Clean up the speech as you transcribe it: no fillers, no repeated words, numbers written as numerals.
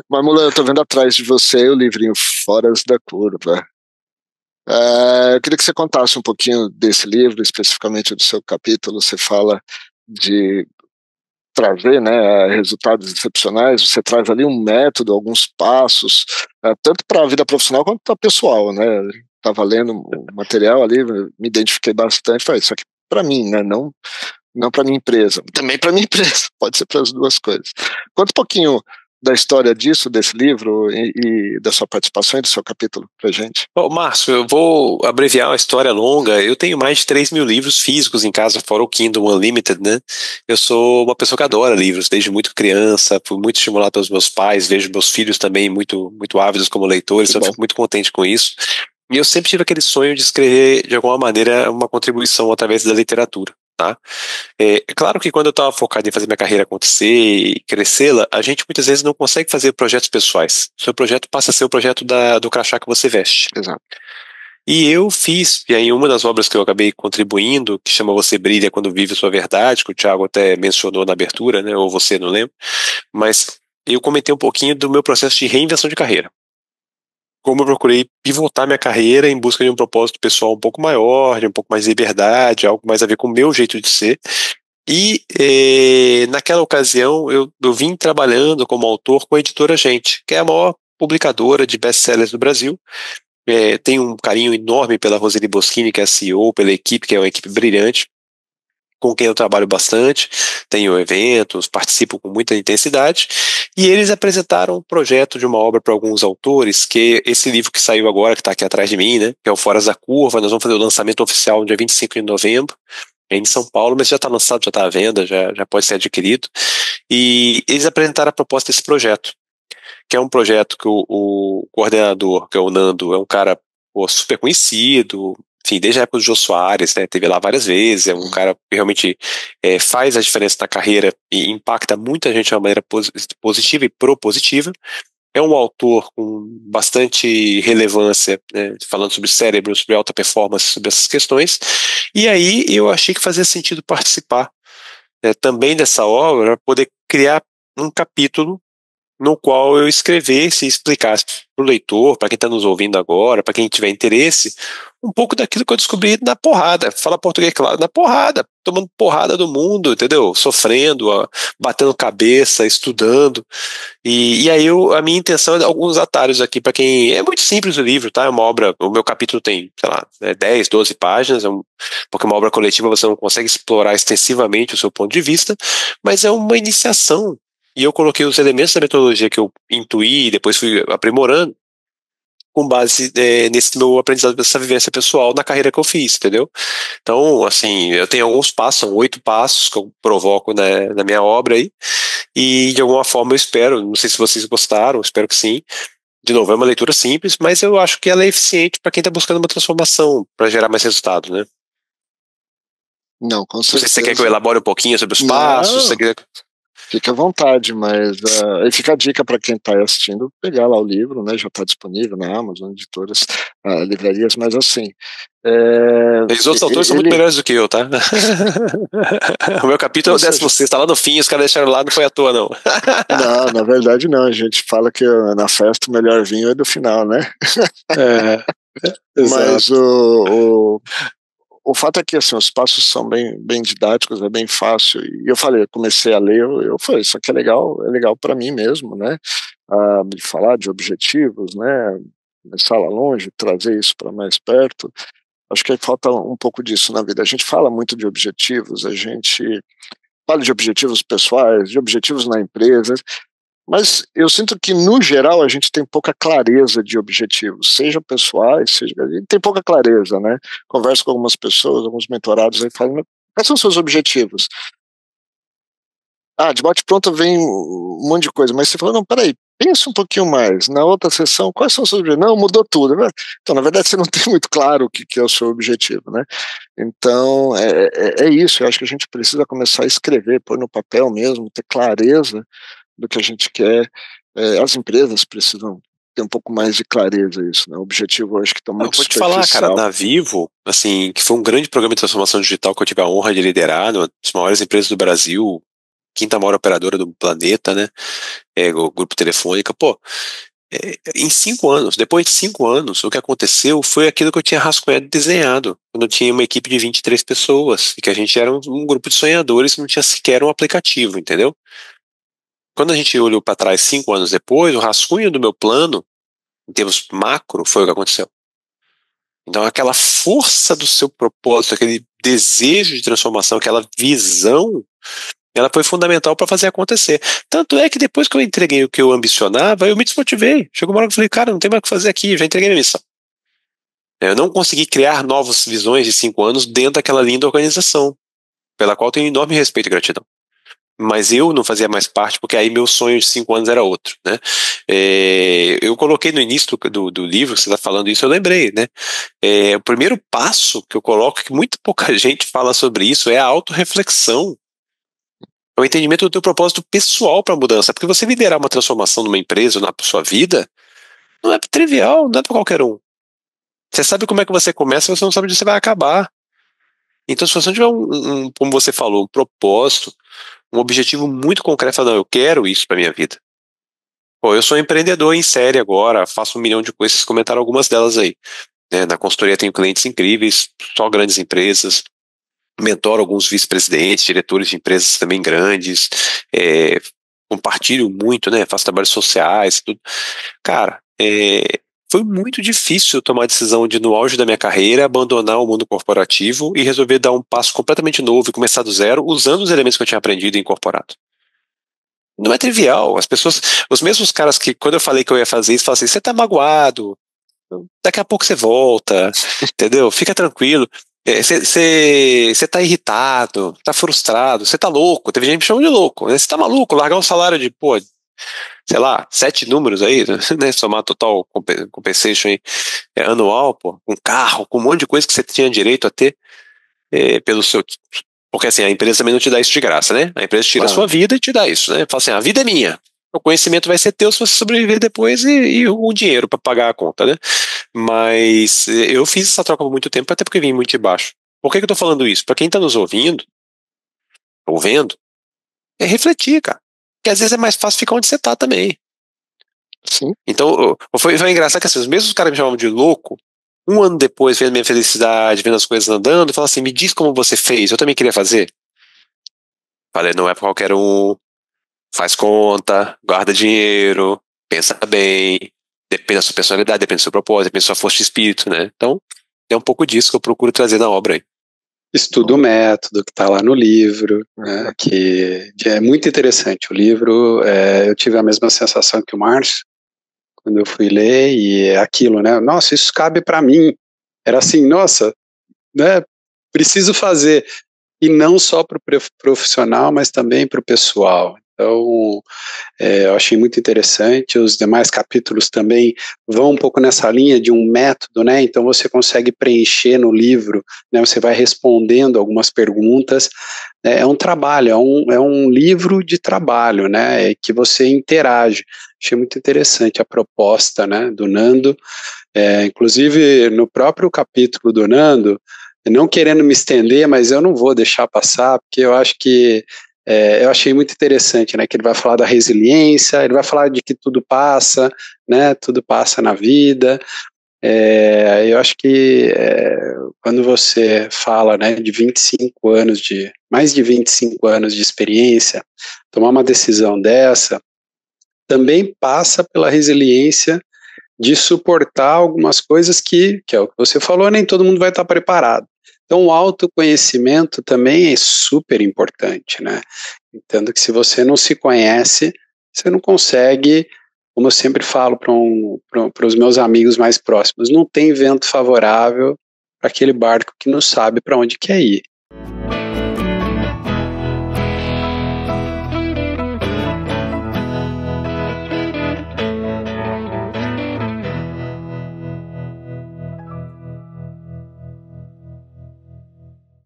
Mas, Mulan, eu tô vendo atrás de você o livrinho Foras da Curva. Eu queria que você contasse um pouquinho desse livro, especificamente do seu capítulo. Você fala de trazer, né, resultados excepcionais. Você traz ali um método, alguns passos, tanto para a vida profissional quanto para a pessoal, né? Estava lendo o material ali, me identifiquei bastante. Falei, isso aqui para mim, né? Não para minha empresa. Também para minha empresa, pode ser para as duas coisas. Conta um pouquinho da história disso, desse livro e da sua participação e do seu capítulo para gente. Bom, Márcio, eu vou abreviar uma história longa. Eu tenho mais de 3 mil livros físicos em casa, fora o Kindle Unlimited, né? Eu sou uma pessoa que adora livros, desde muito criança, fui muito estimulado pelos meus pais, vejo meus filhos também muito, muito ávidos como leitores, Que então eu bom. fico muito contente com isso. E eu sempre tive aquele sonho de escrever, de alguma maneira, uma contribuição através da literatura. Tá? É claro que quando eu estava focado em fazer minha carreira acontecer e crescê-la, a gente muitas vezes não consegue fazer projetos pessoais. Seu projeto passa a ser o projeto do crachá que você veste. Exato. E eu fiz, e aí uma das obras que eu acabei contribuindo, que chama Você Brilha Quando Vive Sua Verdade, que o Thiago até mencionou na abertura, né, ou você, não lembro, mas eu comentei um pouquinho do meu processo de reinvenção de carreira. Como eu procurei pivotar minha carreira em busca de um propósito pessoal um pouco maior, de um pouco mais de liberdade, algo mais a ver com o meu jeito de ser. E naquela ocasião eu vim trabalhando como autor com a Editora Gente, que é a maior publicadora de best-sellers do Brasil. Tenho um carinho enorme pela Roseli Boschini, que é a CEO, pela equipe, que é uma equipe brilhante, com quem eu trabalho bastante, tenho eventos, participo com muita intensidade, e eles apresentaram um projeto de uma obra para alguns autores, que é esse livro que saiu agora, que está aqui atrás de mim, né, que é o Foras da Curva. Nós vamos fazer o lançamento oficial no dia 25 de novembro, é em São Paulo, mas já está lançado, já está à venda, já pode ser adquirido, e eles apresentaram a proposta desse projeto, que é um projeto que o coordenador, que é o Nando, é um cara, pô, super conhecido, enfim, desde a época do Jô Soares, né, teve lá várias vezes, é um cara que realmente faz a diferença na carreira e impacta muita gente de uma maneira positiva e propositiva. É um autor com bastante relevância, né, falando sobre cérebro, sobre alta performance, sobre essas questões, e aí eu achei que fazia sentido participar, também dessa obra, poder criar um capítulo no qual eu escrevesse e explicasse para o leitor, para quem está nos ouvindo agora, para quem tiver interesse, um pouco daquilo que eu descobri na porrada. Fala português, claro, na porrada, tomando porrada do mundo, entendeu? Sofrendo, ó, batendo cabeça, estudando. E aí a minha intenção é dar alguns atalhos aqui para quem. É muito simples o livro, tá? É uma obra. O meu capítulo tem, sei lá, 10, 12 páginas, porque uma obra coletiva você não consegue explorar extensivamente o seu ponto de vista, mas é uma iniciação. E eu coloquei os elementos da metodologia que eu intuí e depois fui aprimorando com base nesse meu aprendizado, dessa vivência pessoal na carreira que eu fiz, entendeu? Então, assim, eu tenho alguns passos, são 8 passos que eu provoco, né, na minha obra aí, e de alguma forma eu espero, não sei se vocês gostaram, espero que sim. De novo, é uma leitura simples, mas eu acho que ela é eficiente para quem está buscando uma transformação, para gerar mais resultado, né? Não, com Não sei se você quer que eu certeza. elabore um pouquinho sobre os passos, se você Não, quer... fique à vontade, mas aí fica a dica para quem está assistindo, pegar lá o livro, né? Já está disponível na Amazon, editoras, livrarias, mas assim, é, Os outros autores são muito ele, melhores do que eu, tá? O meu capítulo é ou o décimo seja, sexto, tá lá no fim, os caras deixaram lá, não foi à toa, não. não, na verdade não, a gente fala que na festa o melhor vinho é do final, né? É, Mas exato. o fato é que assim, os passos são bem didáticos, é bem fácil. E eu falei, eu comecei a ler, eu falei, isso aqui é legal para mim mesmo, né? De falar de objetivos, né? Começar lá longe, trazer isso para mais perto. Acho que falta um pouco disso na vida. A gente fala muito de objetivos, a gente fala de objetivos pessoais, de objetivos na empresa, mas eu sinto que, no geral, a gente tem pouca clareza de objetivos, seja pessoais, seja. A gente tem pouca clareza, né? Converso com algumas pessoas, alguns mentorados aí falam: quais são os seus objetivos? De bate-pronto vem um monte de coisa, mas você fala: não, peraí, pensa um pouquinho mais. Na outra sessão, quais são os seus objetivos? Não, mudou tudo, né? Então, na verdade, você não tem muito claro o que é o seu objetivo, né? Então, é isso. Eu acho que a gente precisa começar a escrever, pôr no papel mesmo, ter clareza do que a gente quer. As empresas precisam ter um pouco mais de clareza isso, né? O objetivo eu acho que está Eu muito vou te falar, cara, superficial. na Vivo, assim, que foi um grande programa de transformação digital que eu tive a honra de liderar, uma das maiores empresas do Brasil, quinta maior operadora do planeta, né? O Grupo Telefônica. Pô, em 5 anos, depois de 5 anos, o que aconteceu foi aquilo que eu tinha rascunhado e desenhado, quando eu tinha uma equipe de 23 pessoas, e que a gente era um grupo de sonhadores que não tinha sequer um aplicativo, entendeu? Quando a gente olhou para trás 5 anos depois, o rascunho do meu plano, em termos macro, foi o que aconteceu. Então, aquela força do seu propósito, aquele desejo de transformação, aquela visão, ela foi fundamental para fazer acontecer. Tanto é que depois que eu entreguei o que eu ambicionava, eu me desmotivei. Chegou uma hora que eu falei, cara, não tem mais o que fazer aqui, já entreguei minha missão. Eu não consegui criar novas visões de 5 anos dentro daquela linda organização, pela qual tenho enorme respeito e gratidão. Mas eu não fazia mais parte, porque aí meu sonho de 5 anos era outro, né? Eu coloquei no início do livro, que você está falando isso, eu lembrei, né? O primeiro passo que eu coloco, que muito pouca gente fala sobre isso, é a autorreflexão. É o entendimento do teu propósito pessoal para a mudança, porque você liderar uma transformação numa empresa ou na sua vida, não é trivial, não é para qualquer um. Você sabe como é que você começa, você não sabe onde você vai acabar. Então, se você não tiver como você falou, um propósito, um objetivo muito concreto, não, eu quero isso para minha vida. Pô, eu sou empreendedor em série agora, faço 1 milhão de coisas, vocês comentaram algumas delas aí. Né? Na consultoria tenho clientes incríveis, só grandes empresas, mentoro alguns vice-presidentes, diretores de empresas também grandes, compartilho muito, né? Faço trabalhos sociais, tudo. Cara, foi muito difícil tomar a decisão de, no auge da minha carreira, abandonar o mundo corporativo e resolver dar um passo completamente novo e começar do zero, usando os elementos que eu tinha aprendido e incorporado. Não é trivial. As pessoas, os mesmos caras que, quando eu falei que eu ia fazer isso, falam assim: você tá magoado, daqui a pouco você volta, entendeu? Fica tranquilo. Você tá irritado, tá frustrado, você tá louco. Teve gente que me chamou de louco, né? Você tá maluco, largar um salário de, pô, sei lá, 7 números aí, né? Somar total compensation aí, anual, pô, um carro, com um monte de coisa que você tinha direito a ter pelo seu. Porque assim, a empresa também não te dá isso de graça, né? A empresa tira a sua vida e te dá isso, né? Fala assim, a vida é minha. O conhecimento vai ser teu se você sobreviver depois e o dinheiro para pagar a conta, né? Mas eu fiz essa troca por muito tempo, até porque vim muito de baixo. Por que que eu tô falando isso? Para quem tá nos ouvindo, ou vendo, é refletir, cara. Porque às vezes é mais fácil ficar onde você tá também. Sim. Então, foi engraçado que assim, os mesmos caras me chamavam de louco, 1 ano depois, vendo minha felicidade, vendo as coisas andando, falavam assim, me diz como você fez, eu também queria fazer. Falei, não é pra qualquer um, faz conta, guarda dinheiro, pensa bem, depende da sua personalidade, depende do seu propósito, depende da sua força de espírito, né? Então, é um pouco disso que eu procuro trazer na obra aí. Estudo o método que está lá no livro, né, que é muito interessante. O livro, eu tive a mesma sensação que o Márcio, quando eu fui ler, e é aquilo, né? Nossa, isso cabe para mim. Era assim, nossa, né? Preciso fazer. E não só para o profissional, mas também para o pessoal. Então, eu achei muito interessante. Os demais capítulos também vão um pouco nessa linha de um método, né? Então você consegue preencher no livro, né? Você vai respondendo algumas perguntas. É um trabalho, é um livro de trabalho, né? Que você interage. Achei muito interessante a proposta, né? Do Nando. Inclusive, no próprio capítulo do Nando, não querendo me estender, mas eu não vou deixar passar, porque eu acho que eu achei muito interessante, né, que ele vai falar da resiliência, ele vai falar de que tudo passa, né, tudo passa na vida. Eu acho que quando você fala, né, de 25 anos, mais de 25 anos de experiência, tomar uma decisão dessa, também passa pela resiliência de suportar algumas coisas que é o que você falou, nem todo mundo vai estar preparado. Então, o autoconhecimento também é super importante, né? Entendo que se você não se conhece, você não consegue, como eu sempre falo para os meus amigos mais próximos, não tem vento favorável para aquele barco que não sabe para onde quer ir.